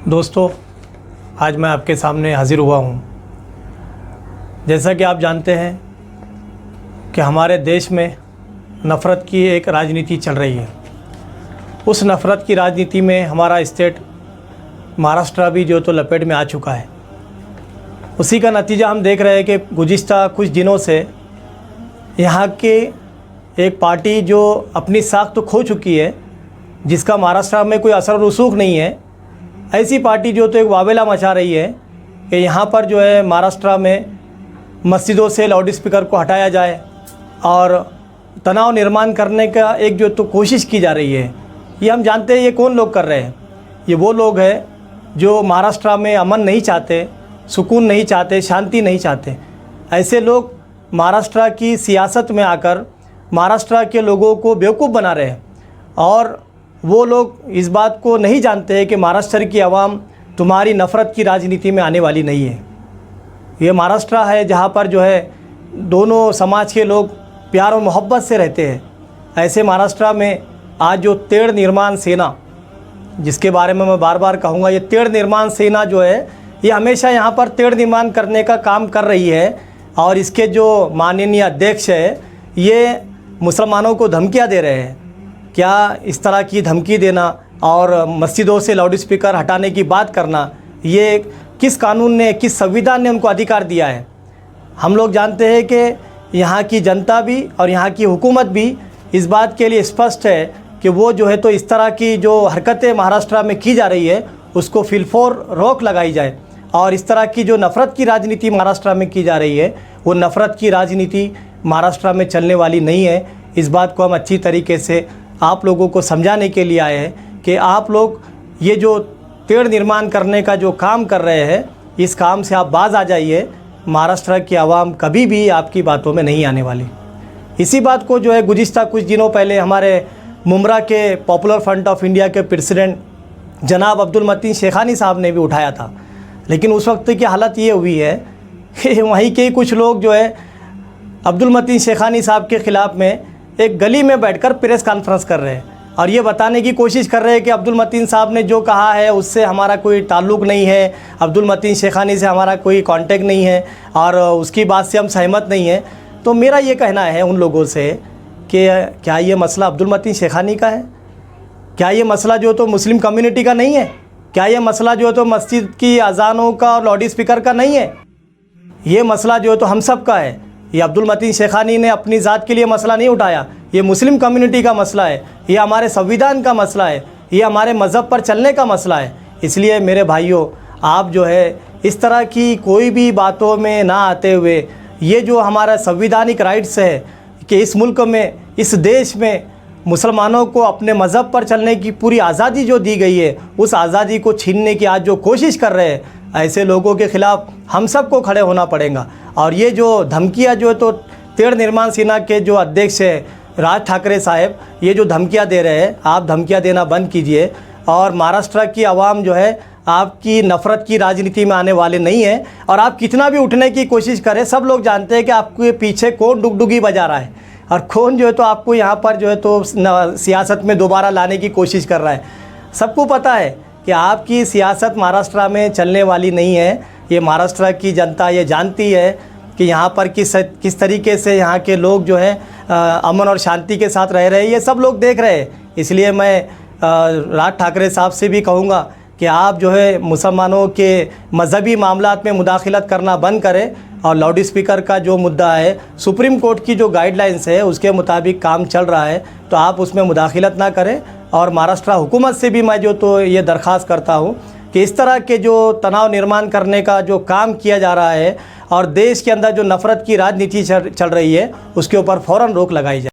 दोस्तों, आज मैं आपके सामने हाज़िर हुआ हूँ। जैसा कि आप जानते हैं कि हमारे देश में नफ़रत की एक राजनीति चल रही है। उस नफ़रत की राजनीति में हमारा स्टेट महाराष्ट्र भी जो तो लपेट में आ चुका है। उसी का नतीजा हम देख रहे हैं कि गुज़िश्ता कुछ दिनों से यहाँ के एक पार्टी जो अपनी साख तो खो चुकी है, जिसका महाराष्ट्र में कोई असर रसूख नहीं है, ऐसी पार्टी जो तो एक वावेला मचा रही है कि यहाँ पर जो है महाराष्ट्र में मस्जिदों से लाउड स्पीकर को हटाया जाए और तनाव निर्माण करने का एक जो तो कोशिश की जा रही है। ये हम जानते हैं ये कौन लोग कर रहे हैं। ये वो लोग हैं जो महाराष्ट्र में अमन नहीं चाहते, सुकून नहीं चाहते, शांति नहीं चाहते। ऐसे लोग महाराष्ट्र की सियासत में आकर महाराष्ट्र के लोगों को बेवकूफ़ बना रहे हैं और वो लोग इस बात को नहीं जानते हैं कि महाराष्ट्र की आवाम तुम्हारी नफ़रत की राजनीति में आने वाली नहीं है। ये महाराष्ट्र है जहाँ पर जो है दोनों समाज के लोग प्यार और मोहब्बत से रहते हैं। ऐसे महाराष्ट्र में आज जो तेड़ निर्माण सेना, जिसके बारे में मैं बार बार कहूँगा, ये तेड़ निर्माण सेना जो है ये हमेशा यहाँ पर तेड़ निर्माण करने का काम कर रही है और इसके जो माननीय अध्यक्ष है ये मुसलमानों को धमकियाँ दे रहे हैं। क्या इस तरह की धमकी देना और मस्जिदों से लाउड स्पीकर हटाने की बात करना, ये किस कानून ने, किस संविधान ने उनको अधिकार दिया है? हम लोग जानते हैं कि यहाँ की जनता भी और यहाँ की हुकूमत भी इस बात के लिए स्पष्ट है कि वो जो है तो इस तरह की जो हरकतें महाराष्ट्र में की जा रही है उसको फिलफोर रोक लगाई जाए और इस तरह की जो नफ़रत की राजनीति महाराष्ट्र में की जा रही है वो नफ़रत की राजनीति महाराष्ट्र में चलने वाली नहीं है। इस बात को हम अच्छी तरीके से आप लोगों को समझाने के लिए आए हैं कि आप लोग ये जो तेड़ निर्माण करने का जो काम कर रहे हैं इस काम से आप बाज आ जाइए। महाराष्ट्र की आवाम कभी भी आपकी बातों में नहीं आने वाली। इसी बात को जो है गुज़िश्ता कुछ दिनों पहले हमारे मुमरा के पॉपुलर फ्रंट ऑफ इंडिया के प्रेसिडेंट जनाब अब्दुल मतीन शेखानी साहब ने भी उठाया था, लेकिन उस वक्त की हालत ये हुई है कि वहीं के कुछ लोग जो है अब्दुल मतीन शेखानी साहब के ख़िलाफ़ में एक गली में बैठकर प्रेस कॉन्फ्रेंस कर रहे हैं और ये बताने की कोशिश कर रहे हैं कि अब्दुल मतीन साहब ने जो कहा है उससे हमारा कोई ताल्लुक़ नहीं है, अब्दुल मतीन शेखानी से हमारा कोई कांटेक्ट नहीं है और उसकी बात से हम सहमत नहीं हैं। तो मेरा ये कहना है उन लोगों से कि क्या ये मसला अब्दुल मतीन शेखानी का है? क्या ये मसला जो तो मुस्लिम कम्युनिटी का नहीं है? क्या ये मसला जो तो मस्जिद की अजानों का और लाउड स्पीकर का नहीं है? ये मसला जो तो हम सब का है। ये अब्दुल मतीन शेखानी ने अपनी ज़ात के लिए मसला नहीं उठाया, ये मुस्लिम कम्युनिटी का मसला है, ये हमारे संविधान का मसला है, ये हमारे मज़हब पर चलने का मसला है। इसलिए मेरे भाइयों, आप जो है इस तरह की कोई भी बातों में ना आते हुए ये जो हमारा संविधानिक राइट्स है कि इस मुल्क में, इस देश में मुसलमानों को अपने मज़हब पर चलने की पूरी आज़ादी जो दी गई है उस आज़ादी को छीनने की आज जो कोशिश कर रहे हैं, ऐसे लोगों के ख़िलाफ़ हम सबको खड़े होना पड़ेगा। और ये जो धमकियाँ जो तो तेड़ निर्माण सेना के जो अध्यक्ष है राज ठाकरे साहब, ये जो धमकियाँ दे रहे हैं, आप धमकियाँ देना बंद कीजिए और महाराष्ट्र की आवाम जो है आपकी नफ़रत की राजनीति में आने वाले नहीं है। और आप कितना भी उठने की कोशिश करें, सब लोग जानते हैं कि आपके पीछे कौन डुगडुगी बजा रहा है और कौन जो है तो आपको यहाँ पर जो है तो सियासत में दोबारा लाने की कोशिश कर रहा है। सबको पता है कि आपकी सियासत महाराष्ट्र में चलने वाली नहीं है। ये महाराष्ट्र की जनता ये जानती है कि यहाँ पर किस तरीके से यहाँ के लोग जो है अमन और शांति के साथ रह रहे हैं, ये सब लोग देख रहे हैं। इसलिए मैं राज ठाकरे साहब से भी कहूँगा कि आप जो है मुसलमानों के मजहबी मामलात में मुदाखलत करना बंद करें और लाउड स्पीकर का जो मुद्दा है, सुप्रीम कोर्ट की जो गाइडलाइंस है उसके मुताबिक काम चल रहा है, तो आप उसमें मुदाखलत ना करें। और महाराष्ट्र हुकूमत से भी मैं जो तो ये दरख्वास्त करता हूँ कि इस तरह के जो तनाव निर्माण करने का जो काम किया जा रहा है और देश के अंदर जो नफ़रत की राजनीति चल रही है उसके ऊपर फ़ौरन रोक लगाई जाए।